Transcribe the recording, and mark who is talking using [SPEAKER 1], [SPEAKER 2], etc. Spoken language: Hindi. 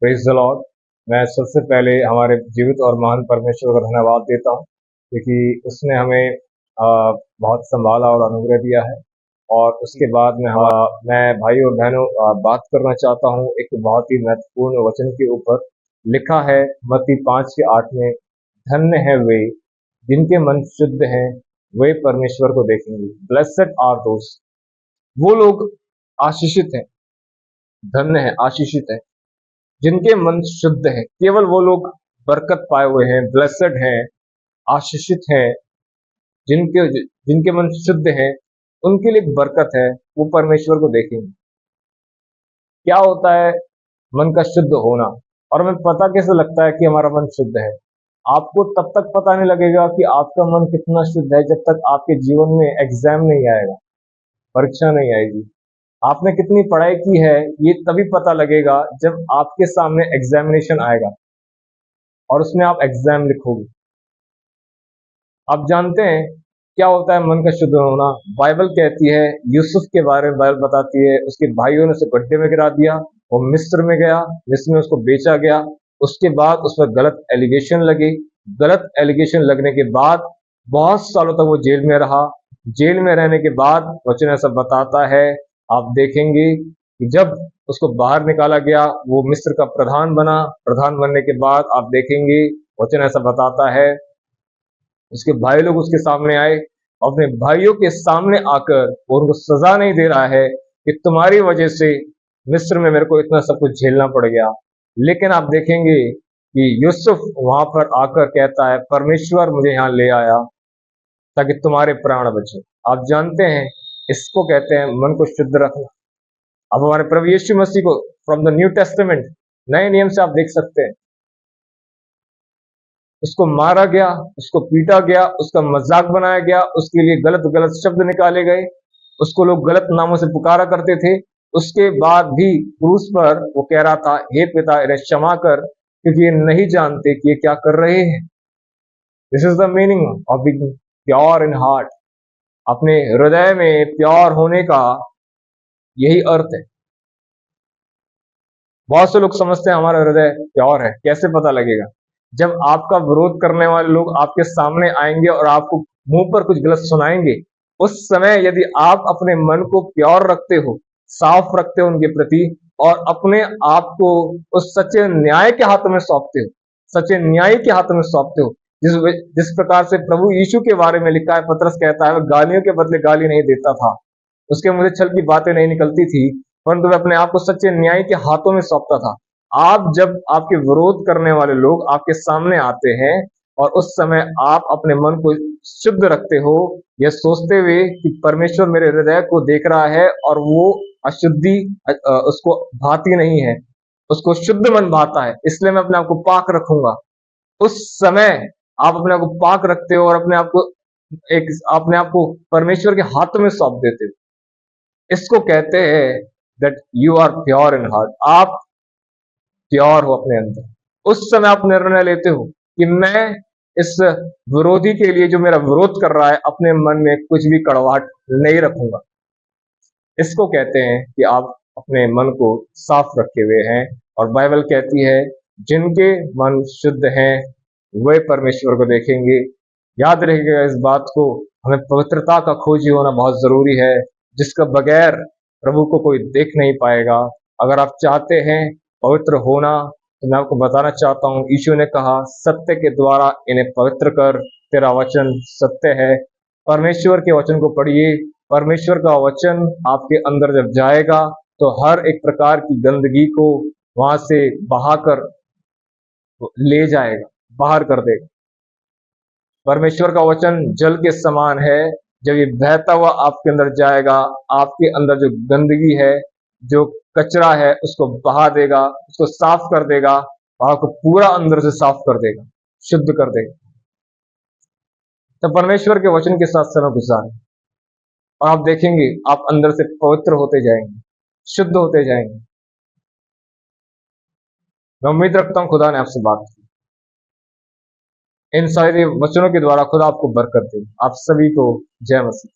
[SPEAKER 1] Praise the Lord. मैं सबसे पहले हमारे जीवित और महान परमेश्वर को धन्यवाद देता हूँ क्योंकि उसने हमें बहुत संभाला और अनुग्रह दिया है। और उसके बाद मैं भाई और बहनों बात करना चाहता हूँ एक बहुत ही महत्वपूर्ण वचन के ऊपर। लिखा है मत्ती 5:8 में, धन्य है वे जिनके मन शुद्ध हैं, वे परमेश्वर को देखेंगे। ब्लेसेड आर दोस, वो लोग आशीषित हैं, धन्य है, आशीषित है जिनके मन शुद्ध है। केवल वो लोग बरकत पाए हुए हैं, ब्लेसेड हैं, आशीषित हैं। जिनके जिनके मन शुद्ध हैं, उनके लिए एक बरकत है, वो परमेश्वर को देखेंगे। क्या होता है मन का शुद्ध होना, और हमें पता कैसे लगता है कि हमारा मन शुद्ध है? आपको तब तक पता नहीं लगेगा कि आपका मन कितना शुद्ध है जब तक आपके जीवन में एग्जाम नहीं आएगा, परीक्षा नहीं आएगी। आपने कितनी पढ़ाई की है ये तभी पता लगेगा जब आपके सामने एग्जामिनेशन आएगा और उसमें आप एग्जाम लिखोगे। आप जानते हैं क्या होता है मन का शुद्ध होना? बाइबल कहती है, यूसुफ के बारे में बाइबल बताती है, उसके भाइयों ने उसे गड्ढे में गिरा दिया, वो मिस्र में गया, मिस्र में उसको बेचा गया। उसके बाद उस पर गलत एलिगेशन लगी। गलत एलिगेशन लगने के बाद बहुत सालों तक वो जेल में रहा। जेल में रहने के बाद वचन ऐसा बताता है, आप देखेंगे कि जब उसको बाहर निकाला गया, वो मिस्र का प्रधान बना। प्रधान बनने के बाद आप देखेंगे वचन ऐसा बताता है, उसके भाई लोग उसके सामने आए, अपने भाइयों के सामने आकर वो उनको सजा नहीं दे रहा है कि तुम्हारी वजह से मिस्र में मेरे को इतना सब कुछ झेलना पड़ गया। लेकिन आप देखेंगे कि यूसुफ वहां पर आकर कहता है, परमेश्वर मुझे यहाँ ले आया ताकि तुम्हारे प्राण बचे। आप जानते हैं इसको कहते हैं मन को शुद्ध रखना। अब हमारे प्रभु यीशु मसीह को फ्रॉम द न्यू टेस्टामेंट, नए नियम से आप देख सकते हैं, उसको मारा गया, उसको पीटा गया, उसका मजाक बनाया गया, उसके लिए गलत गलत शब्द निकाले गए, उसको लोग गलत नामों से पुकारा करते थे। उसके बाद भी क्रूस पर वो कह रहा था, हे पिता इन्हें क्षमा कर क्योंकि ये नहीं जानते कि ये क्या कर रहे हैं। This is the meaning of being pure in heart. अपने हृदय में प्योर होने का यही अर्थ है। बहुत से लोग समझते हैं हमारा हृदय प्योर है। कैसे पता लगेगा? जब आपका विरोध करने वाले लोग आपके सामने आएंगे और आपको मुंह पर कुछ गलत सुनाएंगे, उस समय यदि आप अपने मन को प्योर रखते हो, साफ रखते हो उनके प्रति, और अपने आप को उस सच्चे न्याय के हाथों में सौंपते हो, सच्चे न्याय के हाथों में सौंपते हो, जिस प्रकार से प्रभु यीशु के बारे में लिखा है, पतरस कहता है, वह गालियों के बदले गाली नहीं देता था, उसके मुंह से छल की बातें नहीं निकलती थी, परंतु वह अपने आप को सच्चे न्याय के हाथों में सौंपता था। आप जब आपके विरोध करने वाले लोग आपके सामने आते हैं और उस समय आप अपने मन को शुद्ध रखते हो, यह सोचते हुए कि परमेश्वर मेरे हृदय को देख रहा है और वो अशुद्धि उसको भाती नहीं है, उसको शुद्ध मन भाता है, इसलिए मैं अपने आप को पाक रखूंगा। उस समय आप अपने आप को पाक रखते हो और अपने आप को परमेश्वर के हाथों में सौंप देते हो। इसको कहते हैं that you are pure in heart. आप प्योर हो अपने अंदर। उस समय आप निर्णय लेते हो कि मैं इस विरोधी के लिए जो मेरा विरोध कर रहा है, अपने मन में कुछ भी कड़वाहट नहीं रखूंगा। इसको कहते हैं कि आप अपने मन को साफ रखे हुए हैं। और बाइबल कहती है, जिनके मन शुद्ध हैं वे परमेश्वर को देखेंगे। याद रखिएगा इस बात को, हमें पवित्रता का खोजी होना बहुत जरूरी है, जिसका बगैर प्रभु को कोई देख नहीं पाएगा। अगर आप चाहते हैं पवित्र होना, तो मैं आपको बताना चाहता हूँ, यीशु ने कहा, सत्य के द्वारा इन्हें पवित्र कर, तेरा वचन सत्य है। परमेश्वर के वचन को पढ़िए। परमेश्वर का वचन आपके अंदर जब जाएगा तो हर एक प्रकार की गंदगी को वहां से बहाकर ले जाएगा, बाहर कर देगा। परमेश्वर का वचन जल के समान है। जब ये बहता हुआ आपके अंदर जाएगा, आपके अंदर जो गंदगी है, जो कचरा है, उसको बहा देगा, उसको साफ कर देगा, आपको पूरा अंदर से साफ कर देगा, शुद्ध कर देगा। तो परमेश्वर के वचन के साथ समय गुजारें और आप देखेंगे आप अंदर से पवित्र होते जाएंगे, शुद्ध होते जाएंगे। मैं उम्मीद रखता हूं खुदा ने आपसे बात की। इन सारे वचनों के द्वारा खुदा आपको बरकत दे। आप सभी को जय मसीह।